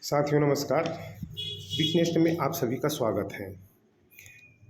साथियों नमस्कार। बिटनेस्ट में आप सभी का स्वागत है।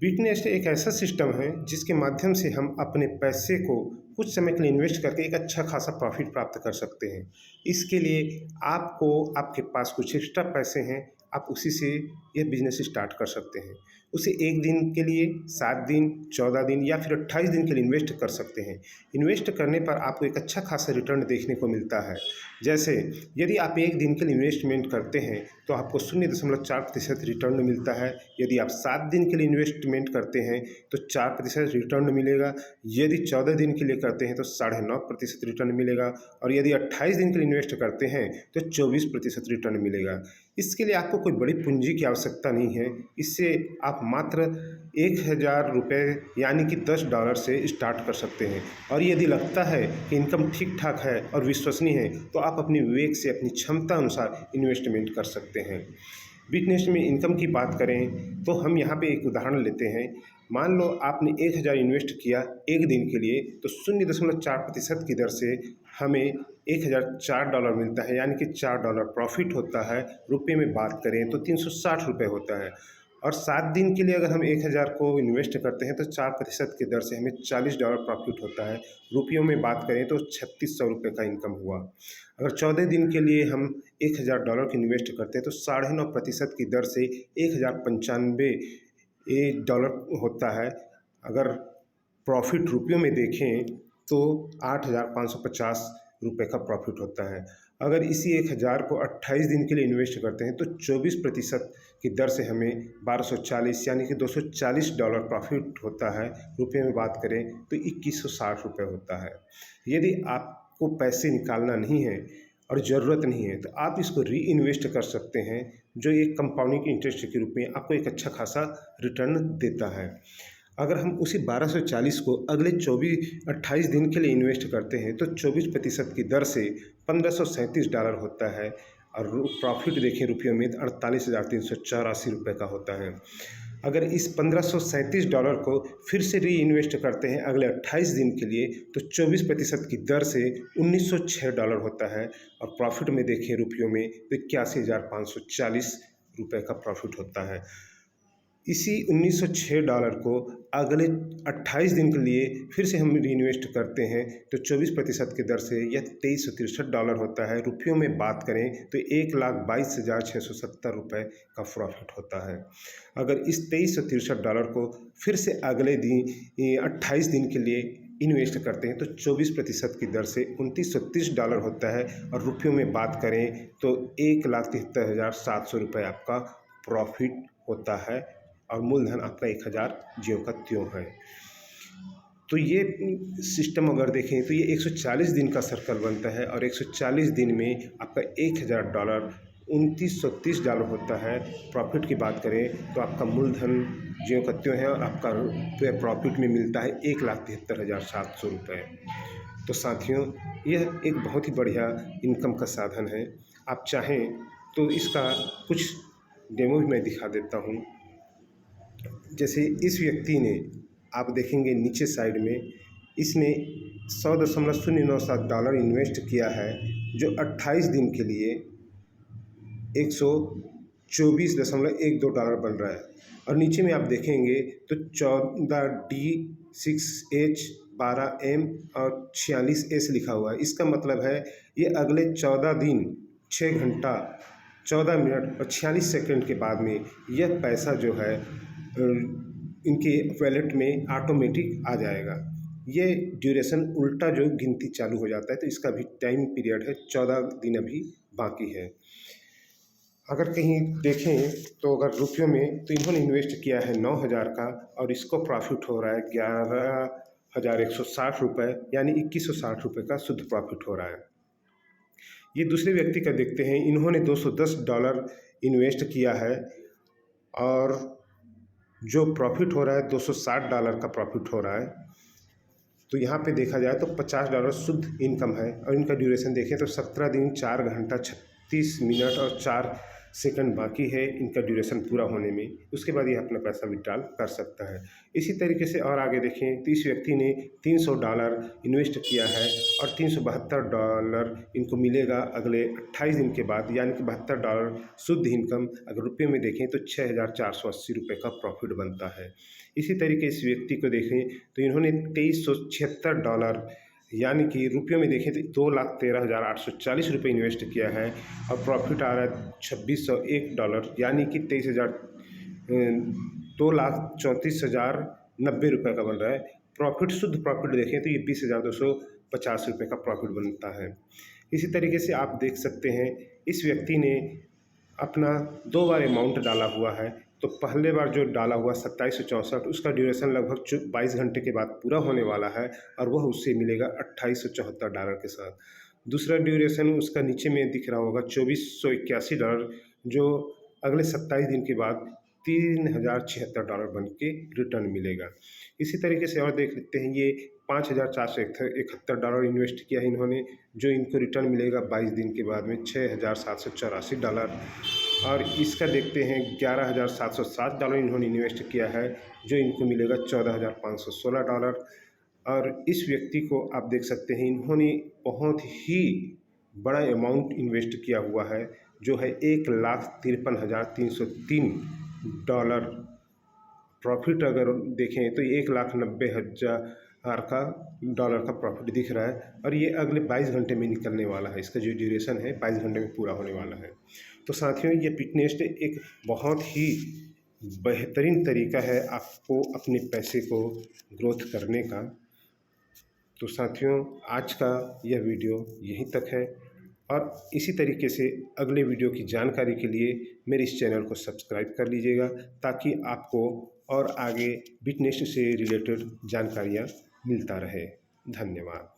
बिटनेस्ट एक ऐसा सिस्टम है जिसके माध्यम से हम अपने पैसे को कुछ समय के लिए इन्वेस्ट करके एक अच्छा खासा प्रॉफिट प्राप्त कर सकते हैं। इसके लिए आपको आपके पास कुछ एक्स्ट्रा पैसे हैं, आप उसी से यह बिजनेस स्टार्ट कर सकते हैं। उसे 1 दिन के लिए, 7 दिन, 14 दिन या फिर 28 दिन के लिए इन्वेस्ट कर सकते हैं। इन्वेस्ट करने पर आपको एक अच्छा खासा रिटर्न देखने को मिलता है। जैसे यदि आप 1 दिन के लिए इन्वेस्टमेंट करते हैं तो आपको 0.4% रिटर्न मिलता है। यदि आप 7 दिन के लिए इन्वेस्टमेंट करते हैं तो 4% रिटर्न मिलेगा। यदि 14 दिन के लिए करते हैं तो 9.5% रिटर्न मिलेगा और यदि 28 दिन के लिए इन्वेस्ट करते हैं तो 24% रिटर्न मिलेगा। इसके लिए आपको कोई बड़ी पूंजी की आवश्यकता नहीं है। इससे आप मात्र 1000 रुपये यानी कि $10 से स्टार्ट कर सकते हैं और यदि लगता है कि इनकम ठीक ठाक है और विश्वसनीय है तो आप अपनी विवेक से अपनी क्षमता अनुसार इन्वेस्टमेंट कर सकते हैं। बिजनेस में इनकम की बात करें तो हम यहाँ पे एक उदाहरण लेते हैं। मान लो आपने 1000 इन्वेस्ट किया 1 दिन के लिए तो 0.4% की दर से हमें $1004 मिलता है, यानी कि $4 प्रॉफिट होता है। रुपये में बात करें तो 360 रुपये होता है। और 7 दिन के लिए अगर हम 1000 को इन्वेस्ट करते हैं तो 4% की दर से हमें $40 प्रॉफिट होता है। रुपयों में बात करें तो 3600 रुपये का इनकम हुआ। अगर 14 दिन के लिए हम $1000 की इन्वेस्ट करते हैं तो 9.5% की दर से $1095 होता है। अगर प्रॉफिट रुपयों में देखें तो 8550 रुपये का प्रॉफिट होता है। अगर इसी 1000 को 28 दिन के लिए इन्वेस्ट करते हैं तो 24% की दर से हमें 1240 यानी कि $240 प्रॉफिट होता है। रुपये में बात करें तो 2160 रुपये होता है। यदि आपको पैसे निकालना नहीं है और ज़रूरत नहीं है तो आप इसको री इन्वेस्ट कर सकते हैं, जो एक कंपाउंडिंग इंटरेस्ट के रूप में आपको एक अच्छा खासा रिटर्न देता है। अगर हम उसी 1240 को अगले 28 दिन के लिए इन्वेस्ट करते हैं तो 24% की दर से $1537 होता है और प्रॉफिट देखें रुपयों में तो 48,384 रुपये का होता है। अगर इस $1537 को फिर से री इन्वेस्ट करते हैं अगले 28 दिन के लिए तो 24% की दर से $1906 होता है और प्रॉफिट में देखें रुपयों में तो 81,540 रुपये का प्रॉफिट होता है। इसी $1906 को अगले 28 दिन के लिए फिर से हम रीइन्वेस्ट करते हैं तो 24% की दर से यह $2363 होता है। रुपयों में बात करें तो 1,22,670 रुपये का प्रॉफिट होता है। अगर इस $2363 को फिर से अगले दिन 28 दिन के लिए इन्वेस्ट करते हैं तो 24% की दर से $2930 होता है और रुपयों में बात करें तो 1,73,700 रुपये आपका प्रॉफिट होता है और मूलधन आपका 1000 ज्यों का त्यों है। तो ये सिस्टम अगर देखें तो ये 140 दिन का सर्कल बनता है और 140 दिन में आपका $1000 $2930 होता है। प्रॉफिट की बात करें तो आपका मूलधन ज्यों का त्यों है और आपका प्रॉफिट में मिलता है 1,73,700 रुपये। तो साथियों, यह एक बहुत ही बढ़िया इनकम का साधन है। आप चाहें तो इसका कुछ डेमो भी मैं दिखा देता हूँ। जैसे इस व्यक्ति ने, आप देखेंगे नीचे साइड में, इसने $100.097 इन्वेस्ट किया है, जो 28 दिन के लिए $124.12 बन रहा है। और नीचे में आप देखेंगे तो 14D6H 12M और 46S लिखा हुआ है। इसका मतलब है ये अगले 14 दिन 6 घंटा 14 मिनट और 46 सेकंड के बाद में यह पैसा जो है इनके वॉलेट में ऑटोमेटिक आ जाएगा। ये ड्यूरेशन उल्टा जो गिनती चालू हो जाता है तो इसका भी टाइम पीरियड है, 14 दिन अभी बाकी है। अगर कहीं देखें तो अगर रुपयों में तो इन्होंने इन्वेस्ट किया है 9000 का और इसको प्रॉफिट हो रहा है 11,160 रुपये, यानी 2160 रुपये का शुद्ध प्रॉफिट हो रहा है। ये दूसरे व्यक्ति का देखते हैं, इन्होंने $210 इन्वेस्ट किया है और जो प्रॉफिट हो रहा है $260 का प्रॉफिट हो रहा है। तो यहाँ पे देखा जाए तो $50 शुद्ध इनकम है और इनका ड्यूरेशन देखें तो 17 दिन 4 घंटा 36 मिनट और 4 सेकंड बाकी है इनका ड्यूरेशन पूरा होने में, उसके बाद ये अपना पैसा विड्रॉल कर सकता है। इसी तरीके से और आगे देखें तो इस व्यक्ति ने $300 इन्वेस्ट किया है और $372 इनको मिलेगा अगले 28 दिन के बाद, यानी कि $72 शुद्ध इनकम अगर रुपये में देखें तो $6,480 का प्रॉफिट बनता है। इसी तरीके इस व्यक्ति को देखें तो इन्होंने $2376 यानी कि रुपयों में देखें तो $2,13,840 इन्वेस्ट किया है और प्रॉफिट आ रहा है $2,601 यानी कि 2,34,090 का बन रहा है। प्रॉफिट शुद्ध प्रॉफिट देखें तो ये $20,250 का प्रॉफिट बनता है। इसी तरीके से आप देख सकते हैं इस व्यक्ति ने अपना 2 बार अमाउंट डाला हुआ है। तो पहले बार जो डाला हुआ 2764 उसका ड्यूरेशन लगभग 22 घंटे के बाद पूरा होने वाला है और वह उससे मिलेगा $2874 के साथ। दूसरा ड्यूरेशन उसका नीचे में दिख रहा होगा $2481 जो अगले 27 दिन के बाद $3076 बन के रिटर्न मिलेगा। इसी तरीके से और देख लेते हैं ये $5471 इन्वेस्ट किया है इन्होंने, जो इनको रिटर्न मिलेगा 22 दिन के बाद में $6784 और इसका देखते हैं $11,707 इन्होंने इन्वेस्ट किया है जो इनको मिलेगा $14,516 और इस व्यक्ति को आप देख सकते हैं इन्होंने बहुत ही बड़ा अमाउंट इन्वेस्ट किया हुआ है जो है $1,53,303। प्रॉफिट अगर देखें तो $1,90,000 का प्रॉफिट दिख रहा है और ये अगले 22 घंटे में निकलने वाला है। इसका जो ड्यूरेशन है 22 घंटे में पूरा होने वाला है। तो साथियों ये पिटनेस्ट एक बहुत ही बेहतरीन तरीका है आपको अपने पैसे को ग्रोथ करने का। तो साथियों आज का यह वीडियो यहीं तक है और इसी तरीके से अगले वीडियो की जानकारी के लिए मेरे इस चैनल को सब्सक्राइब कर लीजिएगा ताकि आपको और आगे बिजनेस से रिलेटेड जानकारियाँ मिलता रहे। धन्यवाद।